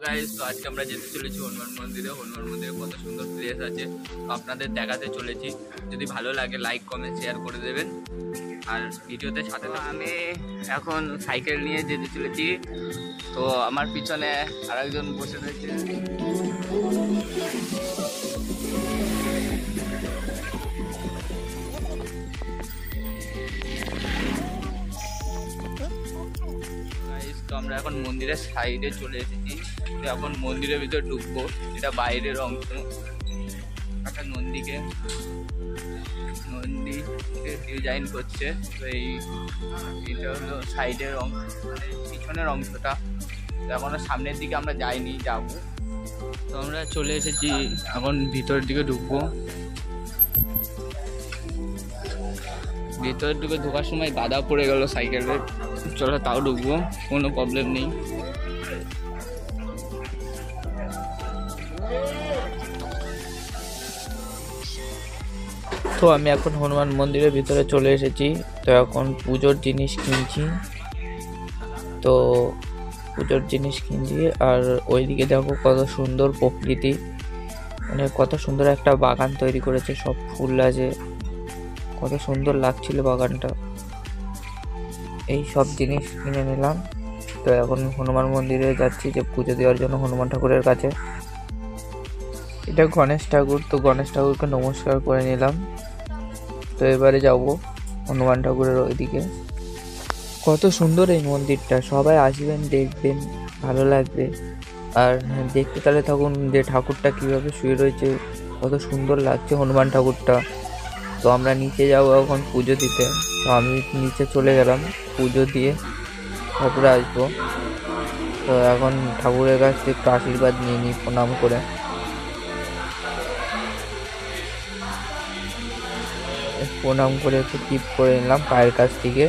Guys, তো আজকে আমরা যেতে চলেছি হনুমান মন্দিরে। হনুমান মন্দিরে কত সুন্দর প্লেস আছে, তো আপনাদের দেখাতে চলেছি। যদি ভালো লাগে লাইক কমেন্ট শেয়ার করে দেবেন আর ভিডিওতে সাথে আমি এখন সাইকেল নিয়ে যেতে চলেছি। তো আমার পিছনে আরেকজন বসে রয়েছে। তো আমরা এখন মন্দিরের সাইডে চলে এসেছি। তো এখন মন্দিরের ভিতরে ঢুকবো। এটা বাইরের অংশ। একটা নন্দীকে ডিজাইন করছে। তো এইটা হলো সাইডের অংশ, মানে পিছনের অংশটা। তো এখনো সামনের দিকে আমরা যাইনি, যাবো। তো আমরা চলে এসেছি, এখন ভিতরের দিকে ঢুকবো। ভিতরের দিকে ঢোকার সময় বাধা পড়ে গেল সাইকেলের। চলো তাও ঢুকবো, কোনো প্রবলেম নেই। তো আমি এখন হনুমান মন্দিরের ভিতরে চলে এসেছি। তো এখন পুজোর জিনিস কিনছি। তো পুজোর জিনিস কিনছি আর ওইদিকে দেখো কত সুন্দর প্রকৃতি, মানে কত সুন্দর একটা বাগান তৈরি করেছে, সব ফুল আছে, কত সুন্দর লাগছিল বাগানটা। এই সব জিনিস কিনে নিলাম। তো এখন হনুমান মন্দিরে যাচ্ছি যে পুজো দেওয়ার জন্য হনুমান ঠাকুরের কাছে। এটা গণেশ ঠাকুর, তো গণেশ ঠাকুরকে নমস্কার করে নিলাম। তো এবারে যাব হনুমান ঠাকুরের ওইদিকে। কত সুন্দর এই মন্দিরটা, সবাই আসবেন, দেখবেন, ভালো লাগবে। আর দেখতে তাহলে থাকুন যে ঠাকুরটা কীভাবে শুয়ে রয়েছে, কত সুন্দর লাগছে হনুমান ঠাকুরটা। তো আমরা নিচে যাবো এখন পুজো দিতে। তো আমি নিচে চলে গেলাম, পুজো দিয়ে তারপরে আসবো। তো এখন ঠাকুরের কাছ থেকে একটু আশীর্বাদ নিয়ে নিই প্রণাম করে। প্রণাম করে একটু টিপ করে নিলাম পায়ের কাছ থেকে।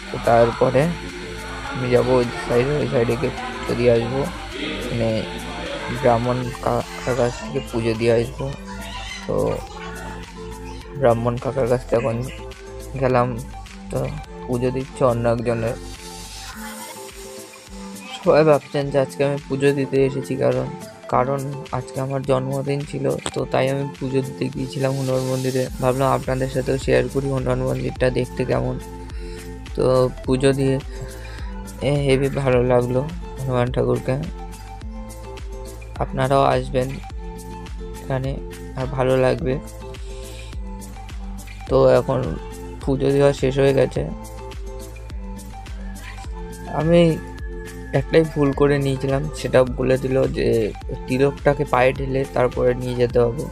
তো তারপরে আমি যাবো ওই সাইডে গিয়ে পুজো দিয়ে আসবো, মানে ব্রাহ্মণ কাকার কাছ থেকে পুজো দিয়ে আসবো। তো ব্রাহ্মণ কাকার কাছ থেকে এখন গেলাম। তো পুজো দিচ্ছে অন্য একজনের। সবাই ভাবছেন যে আজকে আমি পুজো দিতে এসেছি, কারণ আজকে আমার জন্মদিন ছিল। তো তাই আমি পুজো দিতে গিয়েছিলাম হনুমান মন্দিরে। ভাবলাম আপনাদের সাথেও শেয়ার করি হনুমান মন্দিরটা দেখতে কেমন। তো পুজো দিয়ে হেবি ভালো লাগলো হনুমান ঠাকুরকে। আপনারাও আসবেন এখানে, আর ভালো লাগবে। তো এখন পুজো দেওয়া শেষ হয়ে গেছে। আমি একটাই ভুল করে নিয়েছিলাম, সেটা বলে দিল যে তিলকটাকে পায়ে ঢেলে তারপরে নিয়ে যেতে হবে।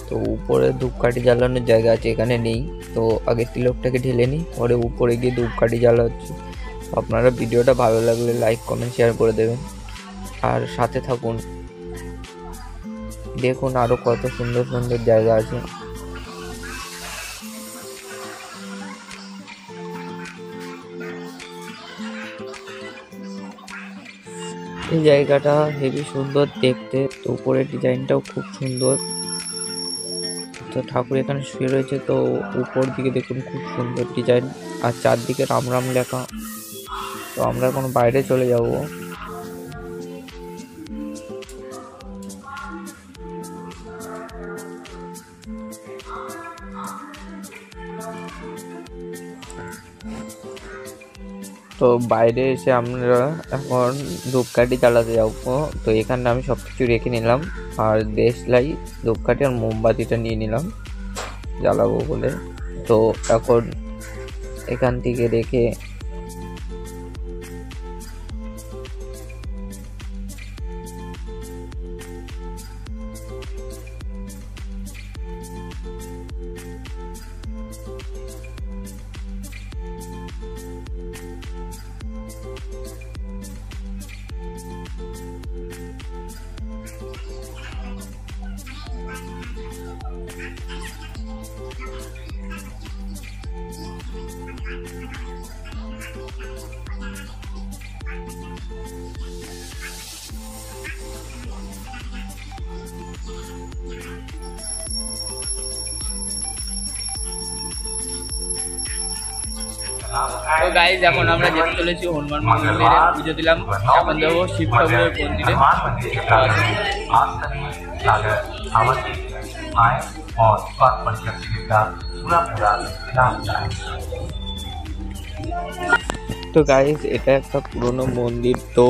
তো উপরে ধূপকাঠি জ্বালানোর জায়গা আছে, এখানে নেই। তো আগে তিলকটাকে ঢেলে নিই, পরে উপরে গিয়ে ধূপকাঠি জ্বালাচ্ছি। আপনারা ভিডিওটা ভালো লাগলে লাইক কমেন্ট শেয়ার করে দেবেন আর সাথে থাকুন, দেখুন আরও কত সুন্দর সুন্দর জায়গা আছে। এই জায়গাটা হেবি সুন্দর দেখতে। তো উপরের ডিজাইনটাও খুব সুন্দর। তো ঠাকুর এখানে শুয়ে রয়েছে। তো উপর দিকে দেখুন খুব সুন্দর ডিজাইন, আর চারদিকে রাম রাম লেখা। তো আমরা এখন বাইরে চলে যাব। তো বাইরে এসে আমরা এখন ধূপকাঠি জ্বালাতে যাবো। তো এখানে আমি সব কিছু রেখে নিলাম, আর দেশলাই, ধূপকাঠি আর মোমবাতিটা নিয়ে নিলাম জ্বালাবো বলে। তো এখন এখান থেকে রেখে তো গাইজ এখন আমরা যেতে চলেছি হনুমান মন্দিরে পুজো দিলাম, এখন যাবো শিব ঠাকুরের মন্দিরে। তো গাইস এটা একটা পুরনো মন্দির, তো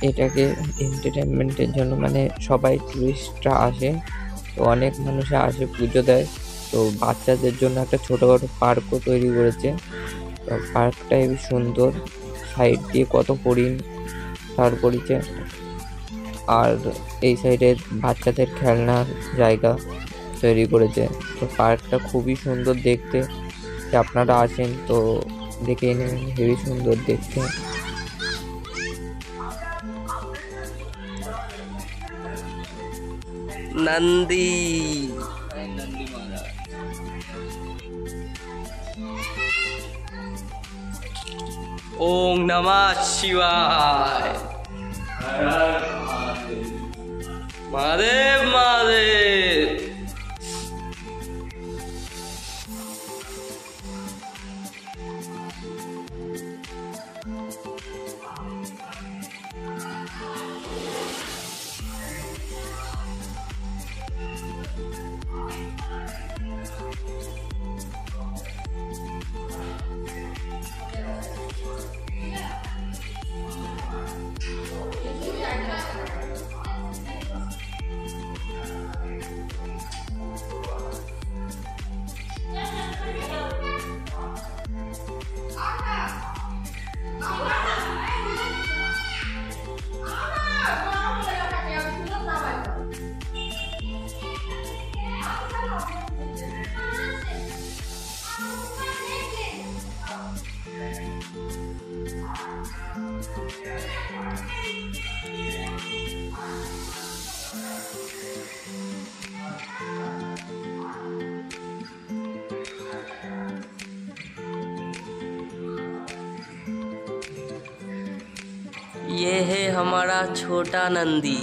এটাকে এন্টারটেনমেন্টের জন্য মানে সবাই টুরিস্টরা আসে, তো অনেক মানুষে আসে পুজো দেয়। তো বাচ্চাদের জন্য একটা ছোটোখাটো পার্কও তৈরি করেছে। তো পার্কটা হেবি সুন্দর, সাইড দিয়ে কত হরিণ দাঁড় করেছে, আর এই সাইডের বাচ্চাদের খেলনার জায়গা তৈরি করেছে। তো পার্কটা খুবই সুন্দর দেখতে, আপনারা আসেন তো দেখে নেবেন, হেবি সুন্দর দেখতে। नंदी नंदी महाराज ओम नमः शिवाय। महादेव महादेव। ये है हमारा छोटा नंदी।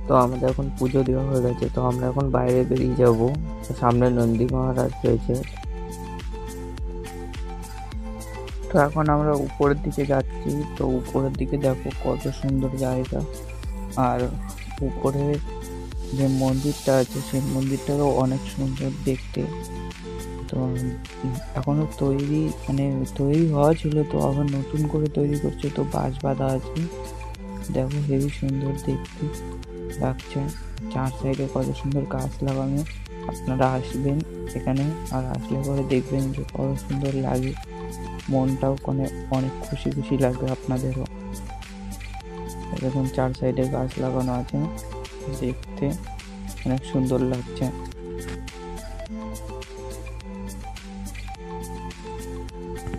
তো আমাদের এখন পুজো দেওয়া হয়ে গেছে, তো আমরা এখন বাইরে বেরিয়ে যাব। সামনে নন্দী মহারাজ রয়েছে, তো এখন আমরা উপরের দিকে যাচ্ছি। তো উপরের দিকে দেখো কত সুন্দর জায়গা, আর উপরে যে মন্দিরটা আছে সেই মন্দিরটাও অনেক সুন্দর দেখতে। তো এখনো তৈরি হওয়া ছিল, তো আবার নতুন করে তৈরি করছে, তো বাঁশ বাঁধা আছে। দেখো হেবি সুন্দর দেখতে লাগছে, চার সাইডে কত সুন্দর গাছ লাগানো। আপনারা আসবেন এখানে, আর আসলে পরে দেখবেন যে কত সুন্দর লাগে, মনটাও অনেক খুশি খুশি লাগবে আপনাদেরও। দেখুন চার সাইডে গাছ লাগানো আছে, দেখতে অনেক সুন্দর লাগছে।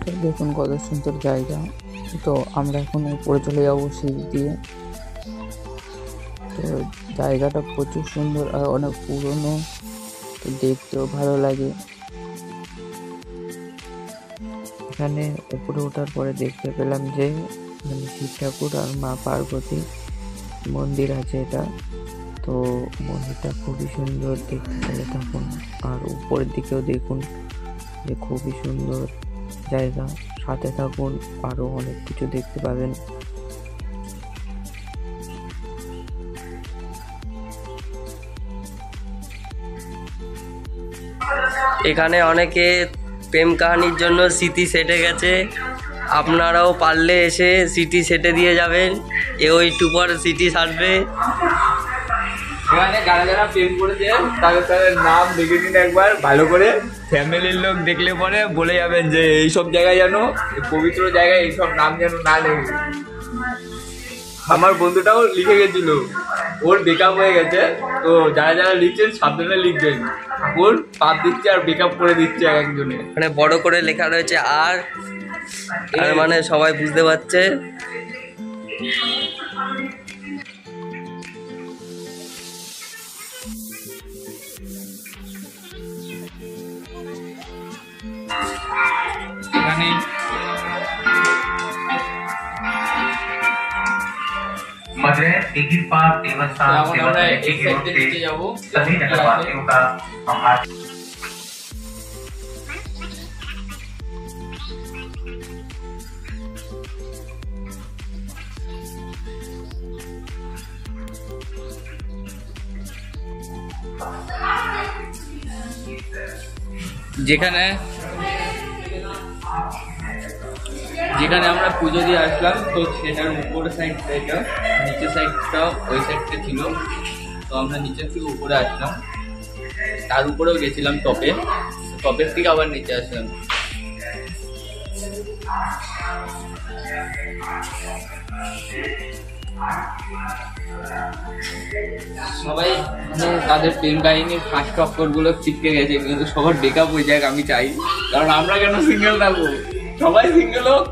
তো দেখুন কত সুন্দর জায়গা। তো আমরা এখন উপরে চলে যাবো সিঁড়ি দিয়ে। তো জায়গাটা প্রচুর সুন্দর আর অনেক পুরনো, তো দেখতেও ভালো লাগে। এখানে উপরে ওঠার পরে দেখতে পেলাম যে মানে শিব ঠাকুর আর মা পার্বতী মন্দির আছে এটা। তো মন্দিরটা খুবই সুন্দর, দেখতে পেলে থাকুন। আর উপরের দিকেও দেখুন যে খুবই সুন্দর জায়গা, সাথে থাকুন আরো অনেক কিছু দেখতে পাবেন। এখানে অনেকে প্রেম কাহানির জন্য স্মৃতি সেটে গেছে, আপনারাও পারলে এসে স্মৃতি সেটে দিয়ে যাবেন। ওই টুপার স্মৃতি সারবে। এখানে যারা যারা প্রেম করেছে তাদের নাম দেখে নিন একবার ভালো করে। ফ্যামিলির লোক দেখলে পরে বলে যাবেন যে এইসব জায়গায় যেন, পবিত্র জায়গায় এইসব নাম যেন না লেগে। আমার বন্ধুটাও লিখে গেছিল, ওর ব্রেকআপ হয়ে গেছে। তো যারা যারা লিখছেন সাবধানে লিখবেন, ওর পাপ দিচ্ছে আর ব্রেকআপ করে দিচ্ছে একজনে। মানে বড় করে লেখা রয়েছে আর মানে সবাই বুঝতে পারছে। এখানে मदर टिकट पार्क देवस्थान सेवा समिति की ओर से सभी नगरवासियों का हम आज যেখানে যেখানে আমরা পুজো দিয়ে আসলাম, তো সেটার উপরের সাইডটা এটা, নিচের সাইডটা ওই সাইডটা ছিল। তো আমরা নিচের থেকে উপরে আসলাম, তার উপরেও গেছিলাম টপে, টপের থেকে আবার নিচে আসলাম। সবাই তাদের প্রেম কাহিনীর ফার্স্ট অক্ষরগুলো চিপকে গেছে, কিন্তু সবার ব্রেকআপ হয়ে যাক আমি চাই, কারণ আমরা কেন সিঙ্গেল থাকবো, সবাই সিঙ্গেল হোক।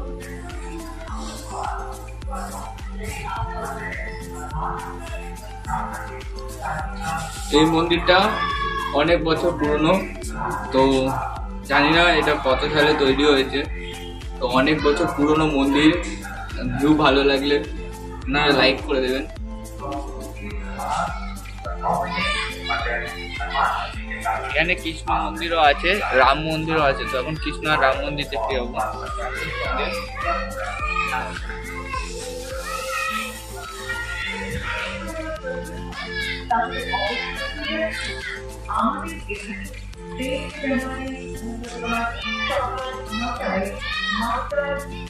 এই মন্দিরটা অনেক বছর পুরনো, তো জানি না এটা কত সালে তৈরি হয়েছে। তো অনেক বছর পুরনো মন্দির, ভিউ ভালো লাগলে আপনারা লাইক করে দেবেন। এখানে কৃষ্ণ মন্দিরও আছে, রাম মন্দিরও আছে। তো এখন কৃষ্ণ আর রাম মন্দির দেখতে যাবো।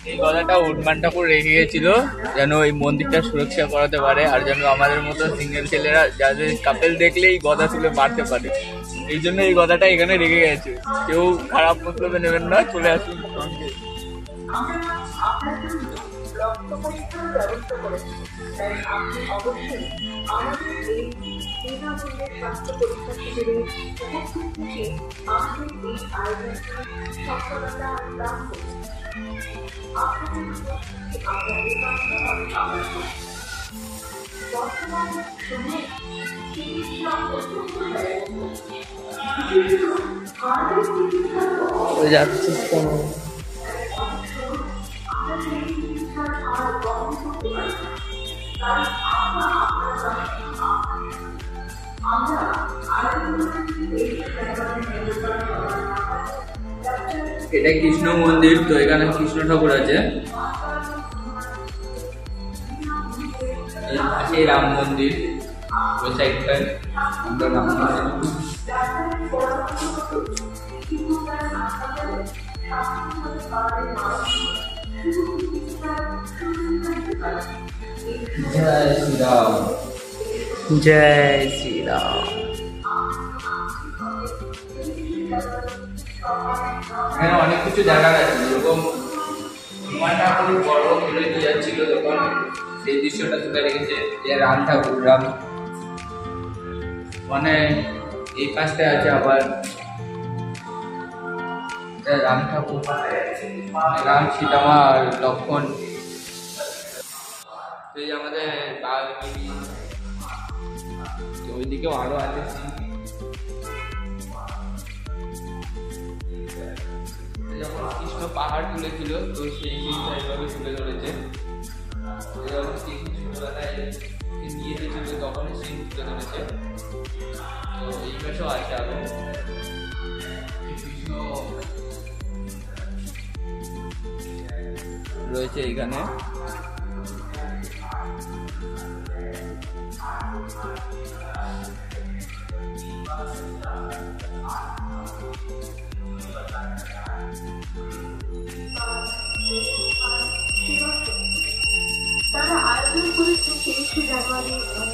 এই কথাটা হনুমান ঠাকুর রেখে গেছিল, যেন এই মন্দিরটা সুরক্ষা করাতে পারে, আর যেন আমাদের মতো সিঙ্গেল ছেলেরা যাদের কাপেল দেখলে এই গদা তুলে মারতে পারে। এই জন্য এই কথাটা এখানে রেখে গেছে। কেউ খারাপ মতলবে নেবেন না, চলে আসুন সঙ্গে। যাচ্ছিস কেন? এটা কৃষ্ণ মন্দির, তো এখানে কৃষ্ণ ঠাকুর আছে। পাশে রাম মন্দির, ওই সাইডটায় আমরা রাম মন্দির। জয় শ্রীরাম, জয় শ্রীরাম। এখানে অনেক কিছু জায়গা আছে, যেরকম হনুমান ঠাকুর বড় খুলে দিয়ে যাচ্ছিল তখন সেই দৃশ্যটা তুলে রেখেছে। যে রাম ঠাকুর, রাম মানে এই পাশটায় আছে আবার রাম ঠাকুর, রাম সীতামা আর লক্ষণ। এই আমাদের ওইদিকেও আরো আছে। যখন কৃষ্ণ পাহাড় তুলেছিল তো সেই সিনটা এভাবে তুলে ধরেছে। যখন কৃষ্ণ ছোটবেলায় নিয়ে যেছিল তখনই সিন তুলে ধরেছে। তো এই পাশেও আছে আরো কৃষ্ণ রয়েছে এইখানে।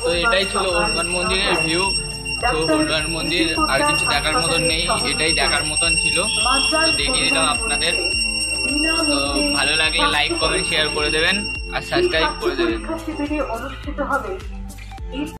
তো এটাই ছিল হনুমান মন্দিরের ভিউ। তো হনুমান মন্দির আর কিছু দেখার মতন নেই, এটাই দেখার মতন ছিল, তো দেখিয়ে দিলাম আপনাদের। তো ভালো লাগলে লাইক কমেন্ট শেয়ার করে দেবেন আর সাবস্ক্রাইব করে দেবেন।